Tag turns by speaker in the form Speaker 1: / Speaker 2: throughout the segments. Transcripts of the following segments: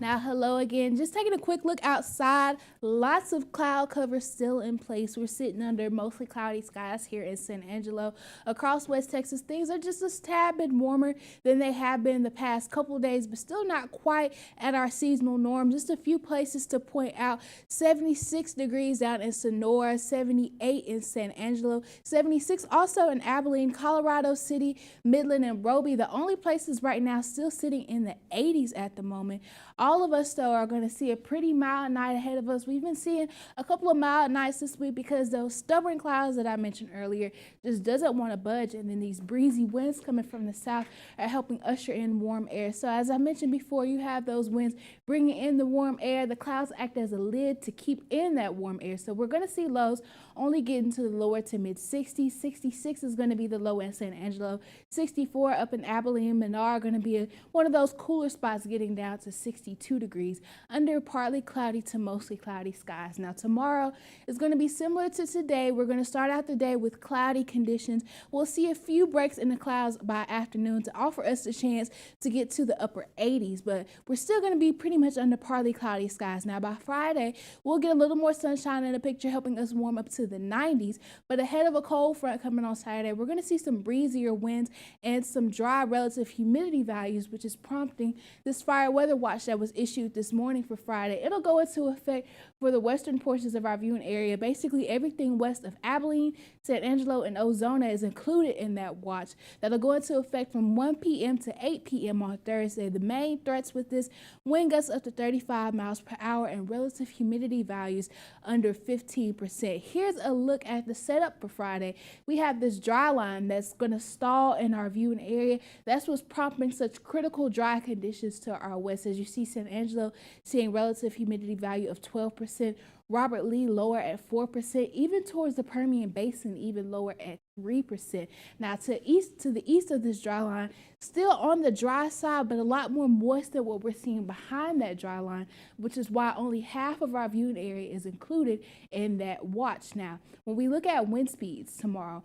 Speaker 1: Now, hello again. Just taking a quick look outside. Lots of cloud cover still in place. We're sitting under mostly cloudy skies here in San Angelo. Across West Texas, things are just a tad bit warmer than they have been the past couple of days, but still not quite at our seasonal norm. Just a few places to point out: 76 degrees down in Sonora, 78 in San Angelo, 76 also in Abilene, Colorado City, Midland, and Roby. The only places right now still sitting in the 80s at the moment. All of us, though, are going to see a pretty mild night ahead of us. We've been seeing a couple of mild nights this week because those stubborn clouds that I mentioned earlier just doesn't want to budge. And then these breezy winds coming from the south are helping usher in warm air. So as I mentioned before, you have those winds bringing in the warm air. The clouds act as a lid to keep in that warm air. So we're going to see lows only getting to the lower to mid 60s. 66 is going to be the low in San Angelo. 64 up in Abilene, Menard, going to be one of those cooler spots getting down to 62 degrees under partly cloudy to mostly cloudy skies. Now tomorrow is going to be similar to today. We're going to start out the day with cloudy conditions. We'll see a few breaks in the clouds by afternoon to offer us the chance to get to the upper 80s, but we're still going to be pretty much under partly cloudy skies. Now by Friday, we'll get a little more sunshine in the picture, helping us warm up to the 90s, but ahead of a cold front coming on Saturday, we're going to see some breezier winds and some dry relative humidity values, which is prompting this fire weather watch that was issued this morning for Friday. It'll go into effect for the western portions of our viewing area. Basically everything west of Abilene, San Angelo, and Ozona is included in that watch. That'll go into effect from 1 p.m. to 8 p.m. on Thursday. The main threats with this: wind gusts up to 35 miles per hour and relative humidity values under 15%. Here's a look at the setup for Friday. We have this dry line that's going to stall in our viewing area. That's what's prompting such critical dry conditions to our west. As you see, San Angelo seeing relative humidity value of 12%, Robert Lee lower at 4%, even towards the Permian Basin even lower at 3%. Now to the east of this dry line, still on the dry side, but a lot more moist than what we're seeing behind that dry line, which is why only half of our viewing area is included in that watch. Now, when we look at wind speeds tomorrow,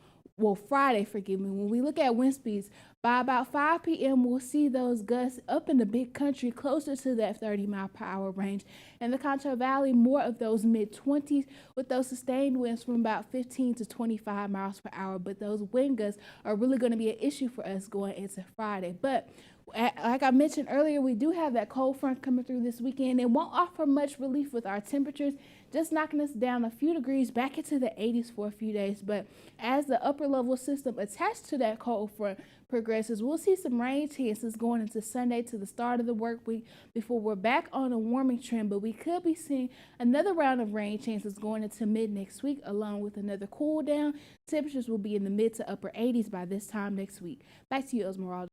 Speaker 1: Friday, forgive me, when we look at wind speeds, by about 5 p.m., we'll see those gusts up in the big country closer to that 30-mile-per-hour range. In the Concho Valley, more of those mid-20s with those sustained winds from about 15 to 25 miles per hour. But those wind gusts are really going to be an issue for us going into Friday. But like I mentioned earlier, we do have that cold front coming through this weekend. It won't offer much relief with our temperatures, just knocking us down a few degrees back into the 80s for a few days. But as the upper level system attached to that cold front progresses, we'll see some rain chances going into Sunday to the start of the work week before we're back on a warming trend. But we could be seeing another round of rain chances going into mid next week, along with another cool down. Temperatures will be in the mid to upper 80s by this time next week. Back to you, Esmeralda.